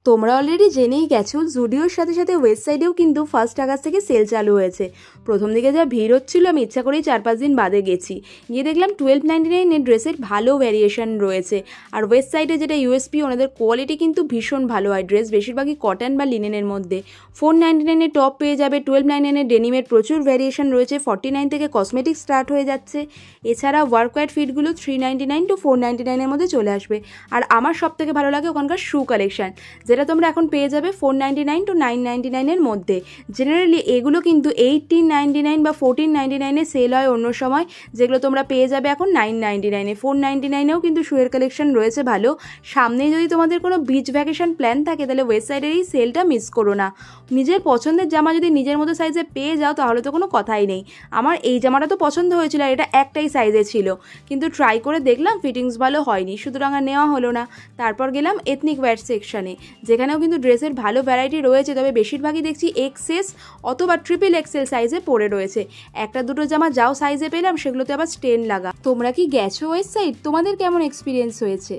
তোমরা অলরেডি জেনেই গেছো জুডিওর সাথে সাথে ওয়েবসাইটেও কিন্তু 1 আগস্ট থেকে সেল চালু হয়েছে। প্রথম দিকে যা ভিড় হচ্ছিল আমি ইচ্ছা করেই 4-5 দিন বাদে গেছি, গিয়ে দেখলাম 1299 ড্রেসের ভালো ভ্যারিয়েশন রয়েছে। আর ওয়েবসাইটে যেটা ইউএসপি, ওনাদের কোয়ালিটি কিন্তু ভীষণ ভালো হয়, ড্রেস বেশিরভাগই কটন বা লিনেনের মধ্যে। 499 টপ পেয়ে যাবে, 1299 ডেনিমের প্রচুর ভ্যারিয়েশন রয়েছে, 49 থেকে কসমেটিক স্টার্ট হয়ে যাচ্ছে। এছাড়া ওয়ার্ক ওয়্যার ফিটগুলো 399 to 499 মধ্যে চলে আসবে। আর আমার সব থেকে ভালো লাগে ওখানকার শু কালেকশন, যেটা তোমরা এখন পেয়ে যাবে 499 to 999 মধ্যে। জেনারেলি এগুলো কিন্তু 1899 বা 1499 সেল হয় অন্য সময়, যেগুলো তোমরা পেয়ে যাবে এখন 999। 499 কিন্তু শুয়ের কালেকশন রয়েছে ভালো। সামনেই যদি তোমাদের কোনো বিচ ভ্যাকেশন প্ল্যান থাকে তাহলে ওয়েবসাইটের এই সেলটা মিস করো না। নিজের পছন্দের জামা যদি নিজের মতো সাইজে পেয়ে যাও তাহলে তো কোনো কথাই নেই। আমার এই জামাটা তো পছন্দ হয়েছিল আর এটা একটাই সাইজে ছিল, কিন্তু ট্রাই করে দেখলাম ফিটিংস ভালো হয়নি, সুতরাং আর নেওয়া হলো না। তারপর গেলাম এথনিক ওয়্যার সেকশানে, যেখানেও কিন্তু ড্রেসের ভালো ভ্যারাইটি রয়েছে, তবে বেশিরভাগই দেখছি এক্সএস অথবা ট্রিপল এক্সেল সাইজে পড়ে রয়েছে। একটা দুটো জামা যাও সাইজে পেলাম সেগুলোতে আবার স্টেন লাগা। তোমরা কি গেছো ওয়েবসাইট? তোমাদের কেমন এক্সপিরিয়েন্স হয়েছে?